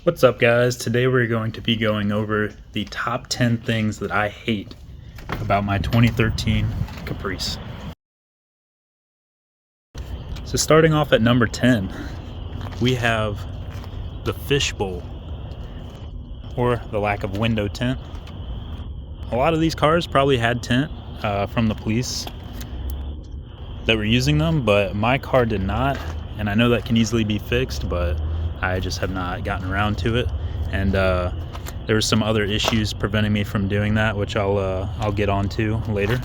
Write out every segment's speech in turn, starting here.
What's up, guys? Today we're going to be going over the top 10 things that I hate about my 2013 Caprice. So starting off at number 10, we have the fishbowl, or the lack of window tint. A lot of these cars probably had tint from the police that were using them, but my car did not, and I know that can easily be fixed, but I just have not gotten around to it, and there were some other issues preventing me from doing that, which I'll get onto later.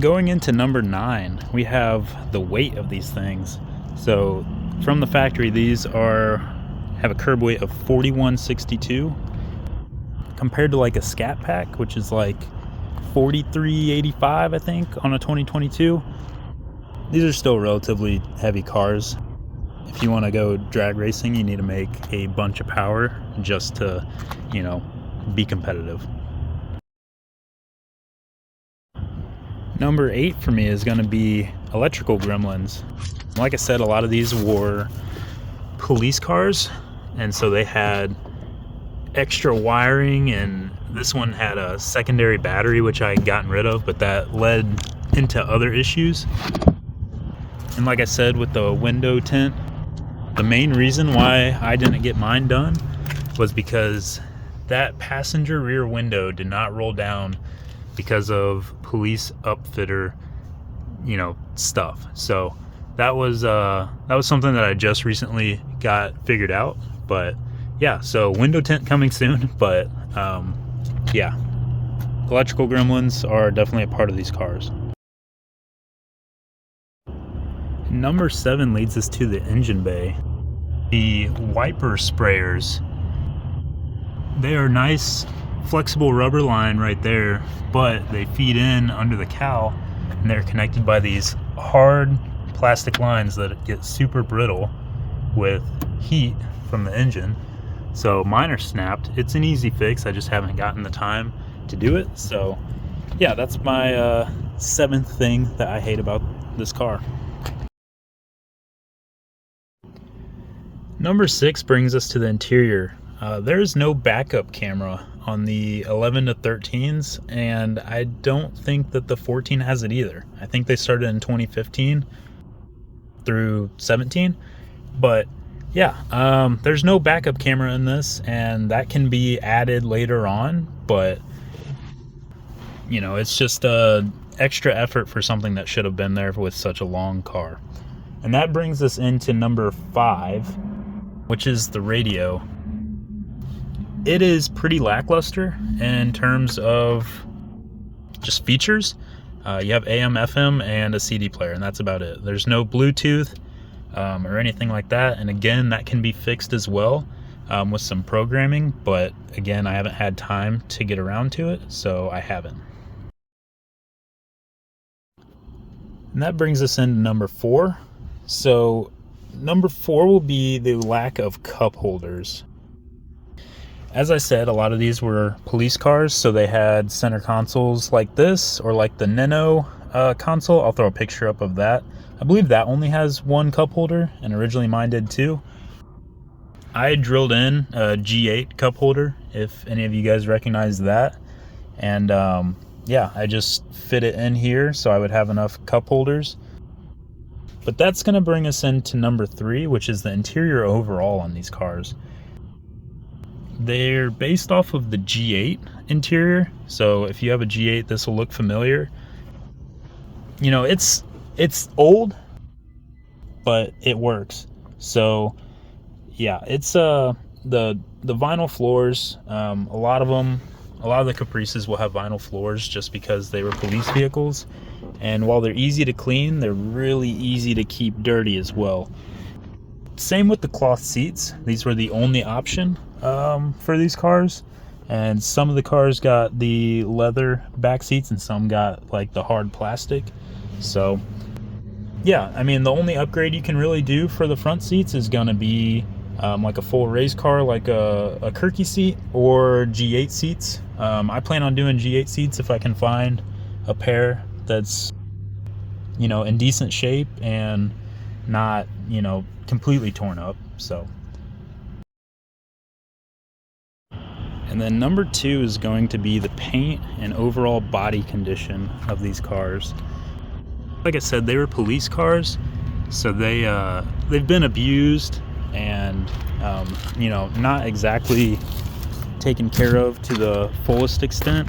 Going into number 9, we have the weight of these things. So from the factory, these have a curb weight of 4162 compared to like a Scat Pack, which is like 4385, I think, on a 2022. These are still relatively heavy cars. If you want to go drag racing, you need to make a bunch of power just to, be competitive. Number 8 for me is going to be electrical gremlins. Like I said, a lot of these were police cars, and so they had extra wiring, and this one had a secondary battery, which I had gotten rid of, but that led into other issues. And like I said, with the window tint, the main reason why I didn't get mine done was because that passenger rear window did not roll down because of police upfitter, stuff. So that was something that I just recently got figured out. But yeah, so window tint coming soon. But yeah, electrical gremlins are definitely a part of these cars. Number 7 leads us to the engine bay. The wiper sprayers. They are nice, flexible rubber line right there, but they feed in under the cowl, and they're connected by these hard plastic lines that get super brittle with heat from the engine. So mine are snapped. It's an easy fix. I just haven't gotten the time to do it. So yeah, that's my 7th thing that I hate about this car. Number 6 brings us to the interior. There is no backup camera on the 11 to 13s, and I don't think that the 14 has it either. I think they started in 2015 through 17, but yeah, there's no backup camera in this, and that can be added later on, but it's just extra effort for something that should have been there with such a long car. And that brings us into number 5, which is the radio. It is pretty lackluster in terms of just features. You have AM, FM, and a CD player, and that's about it. There's no Bluetooth or anything like that. And again, that can be fixed as well with some programming. But again, I haven't had time to get around to it, so I haven't. And that brings us into number 4. So number 4 will be the lack of cup holders. As I said, a lot of these were police cars, so they had center consoles like this, or like the Nano console. I'll throw a picture up of that. I believe that only has one cup holder, and originally mine did too. I drilled in a G8 cup holder, if any of you guys recognize that. And yeah, I just fit it in here so I would have enough cup holders. But that's going to bring us into number 3, which is the interior overall on these cars. They're based off of the G8 interior, so if you have a G8, this will look familiar. It's old, but it works. So yeah, it's the vinyl floors. A lot of the Caprices will have vinyl floors just because they were police vehicles, and while they're easy to clean, they're really easy to keep dirty as well. Same with the cloth seats. These were the only option for these cars, and some of the cars got the leather back seats and some got like the hard plastic. So yeah, I mean, the only upgrade you can really do for the front seats is gonna be like a full race car, like a Kirky seat or G8 seats. I plan on doing G8 seats if I can find a pair that's in decent shape and not you know, completely torn up. So, and then number 2 is going to be the paint and overall body condition of these cars. Like I said, they were police cars, so they've been abused and you know, not exactly taken care of to the fullest extent.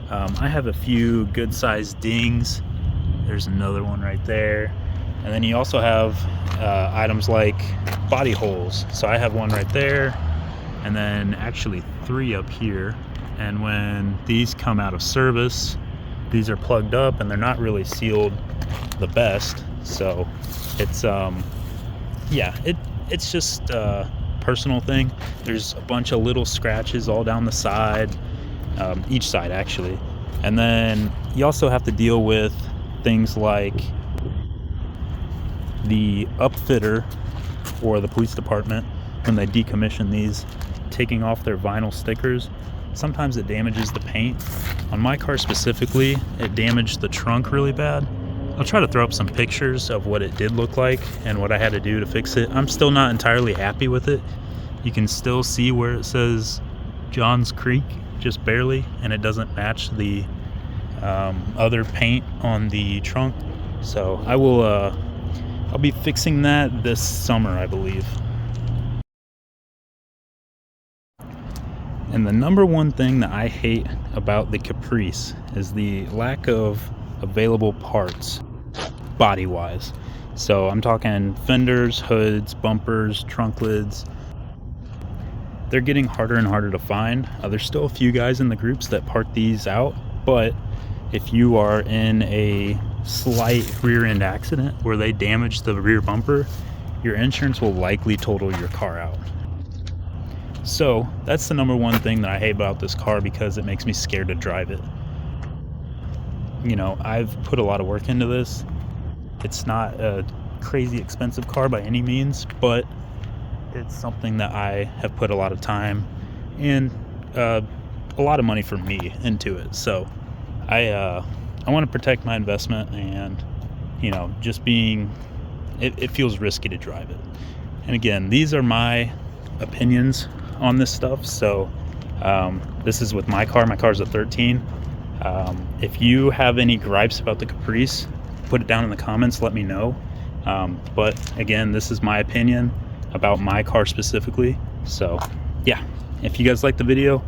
I have a few good sized dings. There's another one right there. And then you also have items like body holes. So I have one right there, and then actually 3 up here. And when these come out of service, these are plugged up and they're not really sealed the best. So it's yeah, it's just a personal thing. There's a bunch of little scratches all down the side, each side actually. And then you also have to deal with things like the upfitter or the police department, when they decommission these, taking off their vinyl stickers. Sometimes it damages the paint. On my car specifically, it damaged the trunk really bad. I'll try to throw up some pictures of what it did look like and what I had to do to fix it. I'm still not entirely happy with it. You can still see where it says Johns Creek, just barely, and it doesn't match the other paint on the trunk. So I'll be fixing that this summer, I believe. And the number one thing that I hate about the Caprice is the lack of available parts, body-wise. So I'm talking fenders, hoods, bumpers, trunk lids. They're getting harder and harder to find. There's still a few guys in the groups that part these out, but if you are in a slight rear end accident where they damage the rear bumper, your insurance will likely total your car out. So that's the number one thing that I hate about this car, because it makes me scared to drive it. You know, I've put a lot of work into this. It's not a crazy expensive car by any means, but it's something that I have put a lot of time and a lot of money from me into it. So I want to protect my investment, and you know, just being, it feels risky to drive it. And again, these are my opinions on this stuff. So this is with my car. My car's a 13. If you have any gripes about the Caprice, put it down in the comments, let me know. But again, this is my opinion about my car specifically. So yeah, if you guys liked the video,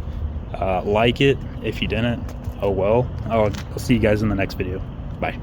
like it. If you didn't, oh well. I'll see you guys in the next video. Bye.